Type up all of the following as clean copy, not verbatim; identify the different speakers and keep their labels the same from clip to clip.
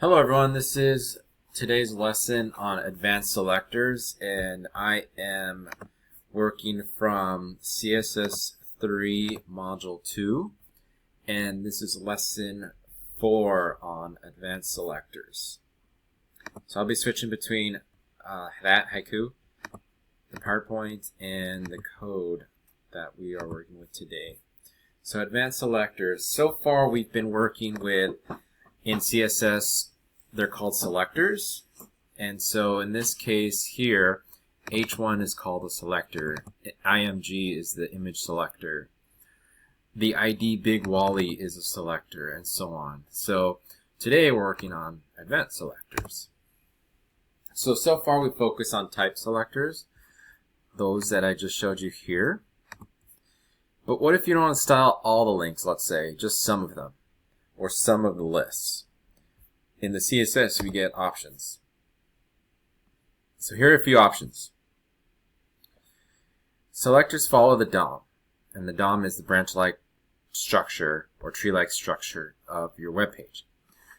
Speaker 1: Hello everyone, this is today's lesson on Advanced Selectors, and I am working from CSS 3 Module 2, and this is lesson 4 on Advanced Selectors. So I'll be switching between that haiku, the PowerPoint, and the code that we are working with today. So Advanced Selectors, so far we've been working with, in CSS, they're called selectors, and so in this case here, H1 is called a selector, IMG is the image selector, the ID Big Wally is a selector, and so on. So today we're working on advanced selectors. So far we focus on type selectors, those that I just showed you here. But what if you don't want to style all the links, let's say, just some of them, or some of the lists? In the CSS, we get options. So here are a few options. Selectors follow the DOM, and the DOM is the branch-like structure or tree-like structure of your web page.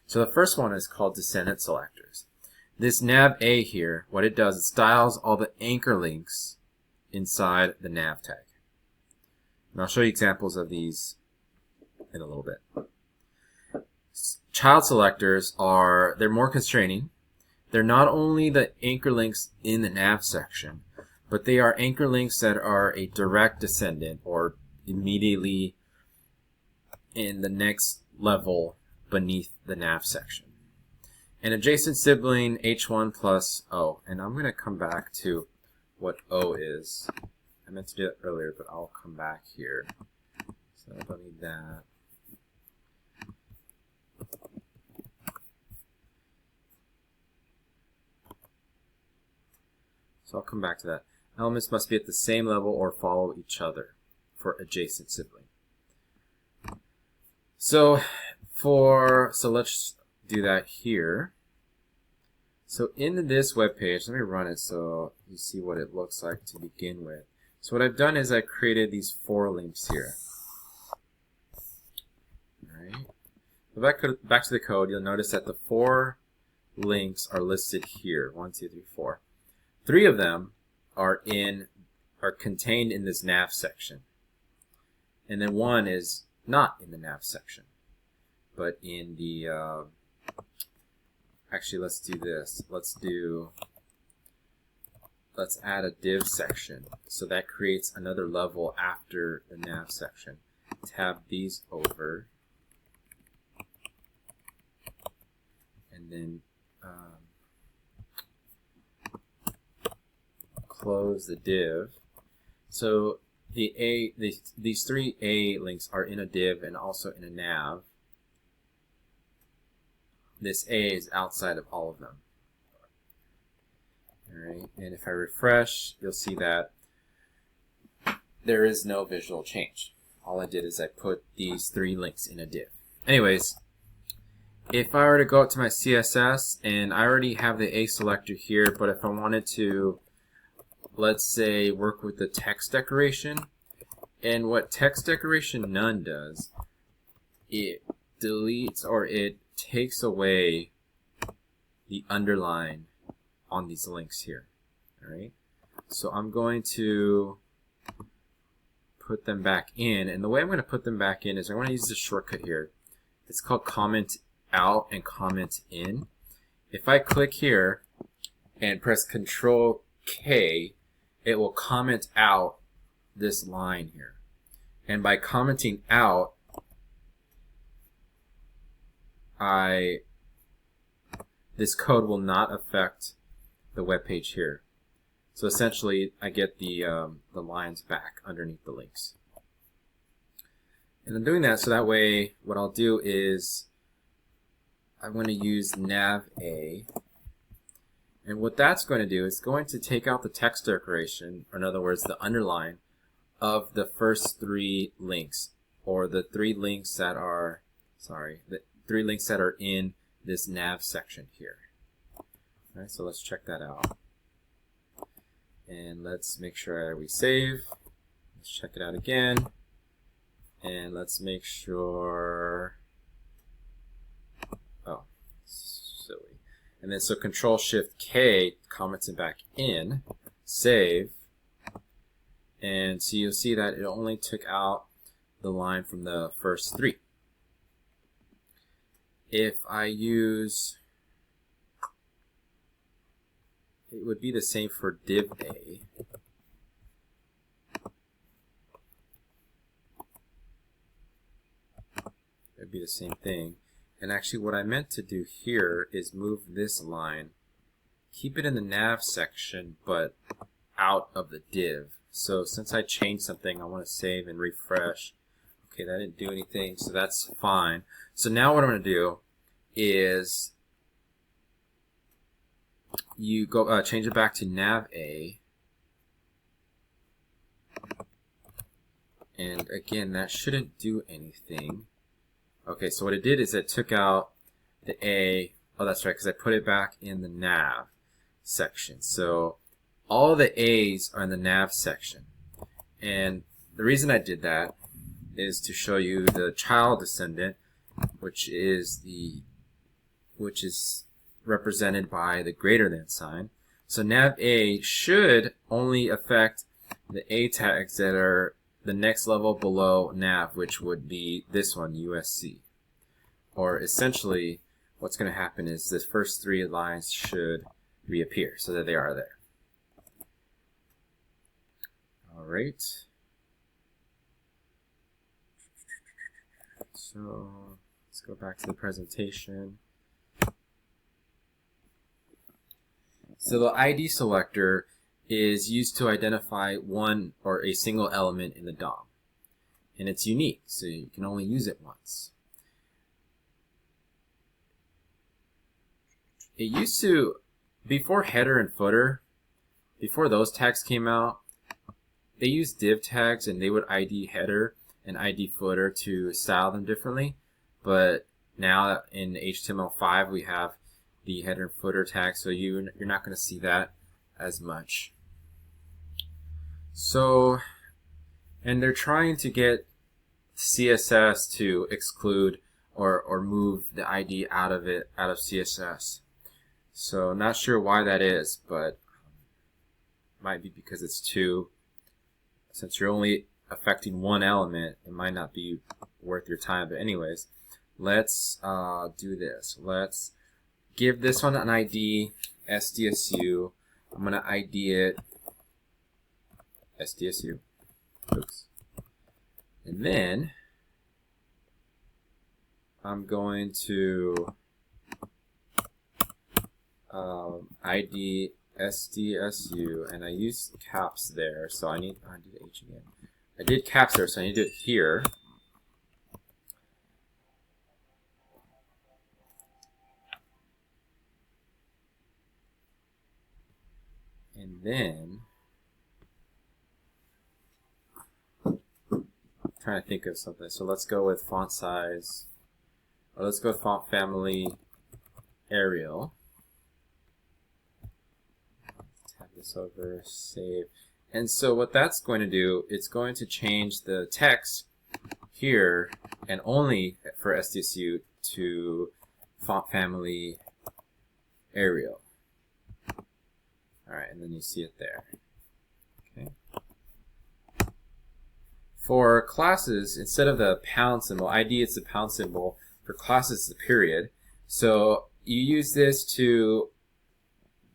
Speaker 1: So the first one is called descendant selectors. This nav A here, what it does, it styles all the anchor links inside the nav tag. And I'll show you examples of these in a little bit. Child selectors they're more constraining. They're not only the anchor links in the nav section, but they are anchor links that are a direct descendant or immediately in the next level beneath the nav section. An adjacent sibling H1 plus O, and I'm going to come back to what O is. I meant to do it earlier, but I'll come back here. So I don't need that. So I'll come back to that. Elements must be at the same level or follow each other for adjacent sibling. So let's do that here. So in this web page, let me run it so you see what it looks like to begin with. So what I've done is I created these 4 links here. All right. So back to the code, you'll notice that the 4 links are listed here. 1, 2, 3, 4. 3 of them are contained in this nav section, and then 1 is not in the nav section, but in the actually, let's do this. Let's add a div section, so that creates another level after the nav section. Tab these over, and then close the div. So these 3 A links are in a div and also in a nav. This A is outside of all of them. Alright, and if I refresh, you'll see that there is no visual change. All I did is I put these 3 links in a div. Anyways, if I were to go up to my CSS, and I already have the A selector here, but if I wanted to, let's say, work with the text decoration, and what text decoration none does, it deletes or it takes away the underline on these links here. Alright, so I'm going to put them back in, and the way I'm going to put them back in is I'm going to use this shortcut here. It's called comment out and comment in. If I click here and press Control K, it will comment out this line here. And by commenting out, this code will not affect the web page here. So essentially, I get the lines back underneath the links. And I'm doing that so that way what I'll do is I'm going to use nav A. And what that's going to do is going to take out the text decoration, or in other words, the underline of the first 3 links, or the 3 links that are, the 3 links that are in this nav section here. All right, so let's check that out. And let's make sure we save. Let's check it out again. And let's make sure, And then so Control Shift K comments it back in, save, and so you'll see that it only took out the line from the first three. If I use, it would be the same for div A. It would be the same thing. And actually what I meant to do here is move this line, keep it in the nav section, but out of the div. So since I changed something, I want to save and refresh. Okay, that didn't do anything, so that's fine. So now what I'm going to do is you go change it back to nav A, and again that shouldn't do anything. Okay, so what it did is it took out the A. Oh, that's right, because I put it back in the nav section. So all the A's are in the nav section, and the reason I did that is to show you the child descendant, which is represented by the greater than sign. So nav A should only affect the A tags that are the next level below nav, which would be this one, USC. Or essentially, what's going to happen is the first three lines should reappear, so that they are there. All right. So let's go back to the presentation. So the ID selector is used to identify one or a single element in the DOM. And it's unique, so you can only use it once. It used to, before header and footer, before those tags came out, they used div tags and they would ID header and ID footer to style them differently. But now in HTML5 we have the header and footer tags, so you're not going to see that as much. So, and they're trying to get CSS to exclude or move the ID out of CSS. So not sure why that is, but might be because it's two. Since you're only affecting one element, it might not be worth your time. But anyways, let's do this. Let's give this one an ID, SDSU. I'm going to ID it SDSU. Oops. And then I'm going to ID SDSU, and I used caps there, so I did H again. I did caps there, so I need to do it here. And then I'm trying to think of something. So let's go with font size, or let's go with font family Arial. Tab this over, save. And so what that's going to do, it's going to change the text here and only for SDSU to font family Arial. Alright, and then you see it there. Okay. For classes, instead of the pound symbol, ID it's the pound symbol. For classes, it's the period. So you use this to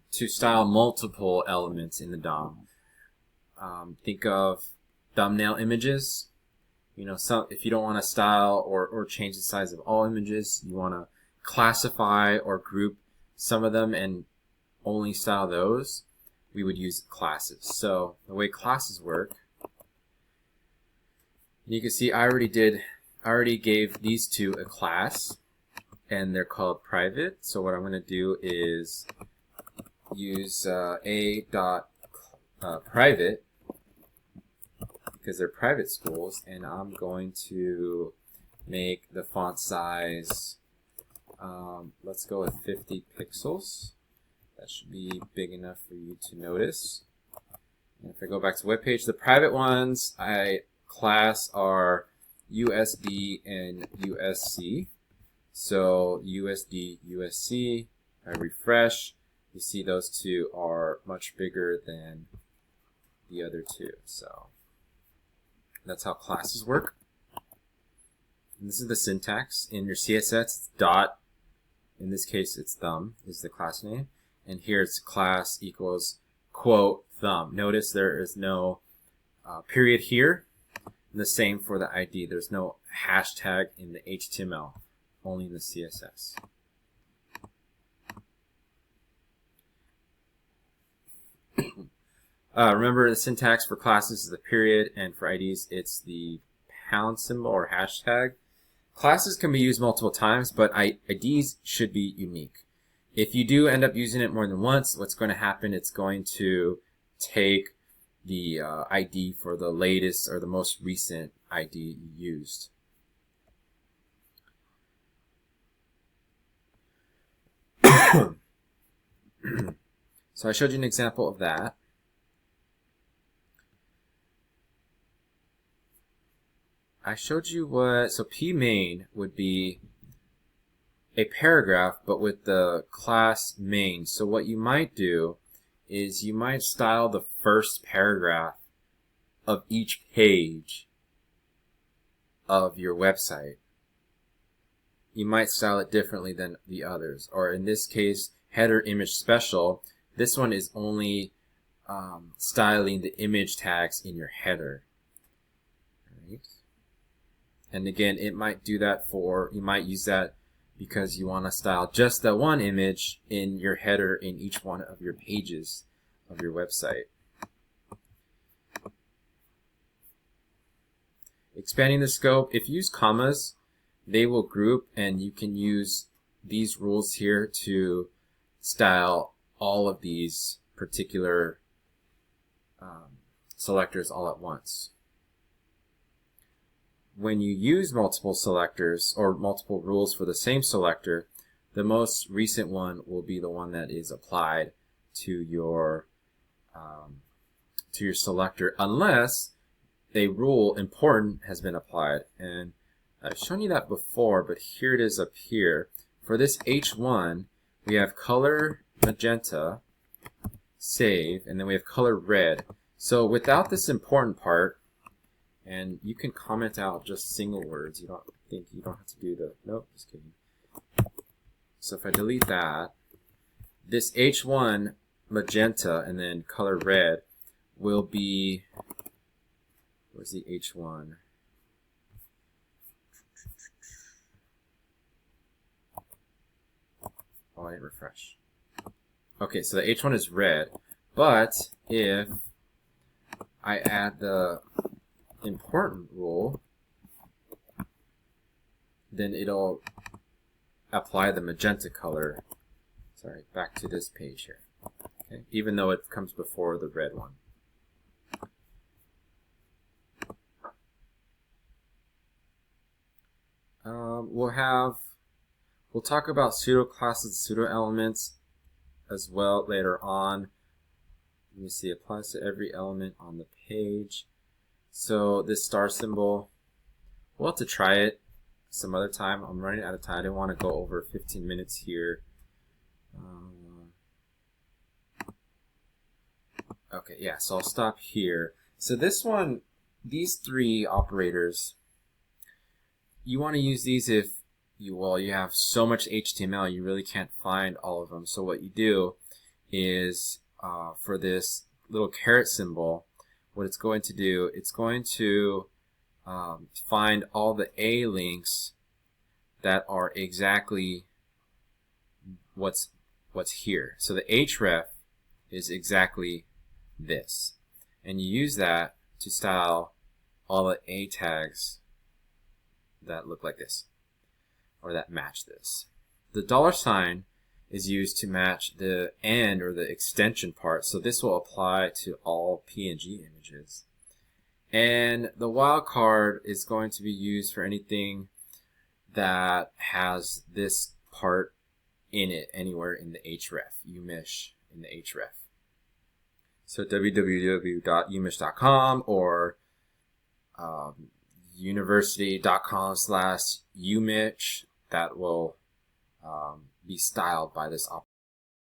Speaker 1: style multiple elements in the DOM. Think of thumbnail images. You know, if you don't want to style or change the size of all images, you want to classify or group some of them and only style those, we would use classes. So the way classes work, you can see I already gave these two a class, and they're called private. So what I'm going to do is use a.private because they're private schools, and I'm going to make the font size, let's go with 50 pixels. That should be big enough for you to notice. And if I go back to the web page, the private ones class are USD and USC. So USD, USC, If I refresh, you see those two are much bigger than the other two. So that's how classes work. And this is the syntax. In your CSS, it's dot. In this case, it's thumb is the class name. And here it's class equals quote thumb. Notice there is no period here. And the same for the ID. There's no hashtag in the HTML, only in the CSS. Remember, the syntax for classes is the period, and for IDs, it's the pound symbol or hashtag. Classes can be used multiple times, but IDs should be unique. If you do end up using it more than once, what's going to happen, it's going to take the ID for the latest or the most recent ID you used. So I showed you an example of that. I showed you so P main would be a paragraph, but with the class main. So what you might do is you might style the first paragraph of each page of your website. You might style it differently than the others. Or in this case, header image special. This one is only styling the image tags in your header. Right. And again, it might do that you might use that because you want to style just that one image in your header in each one of your pages of your website. Expanding the scope, if you use commas, they will group, and you can use these rules here to style all of these particular selectors all at once. When you use multiple selectors or multiple rules for the same selector, the most recent one will be the one that is applied to your selector, unless a rule important has been applied. And I've shown you that before, but here it is up here. For this H1, we have color magenta, save, and then we have color red. So without this important part, and you can comment out just single words. You don't have to do the, nope, just kidding. So if I delete that, this H1 magenta and then color red will be, where's the H1? Oh, I didn't refresh. Okay, so the H1 is red, but if I add the important rule, then it'll apply the magenta color. Sorry, back to this page here. Okay, even though it comes before the red one. We'll talk about pseudo classes, pseudo elements as well later on. Let me see, applies to every element on the page. So this star symbol, we'll have to try it some other time. I'm running out of time. I didn't want to go over 15 minutes here. Okay, yeah, so I'll stop here. So this one, these three operators, you want to use these if you have so much HTML you really can't find all of them. So what you do is for this little caret symbol, what it's going to do, it's going to find all the A links that are exactly what's here. So the href is exactly this, and you use that to style all the A tags that look like this or that match this. The $sign is used to match the end or the extension part, so this will apply to all PNG images. And the wildcard is going to be used for anything that has this part in it anywhere in the href, umish in the href. So www.umish.com or university.com/umish, that will be styled by this operator.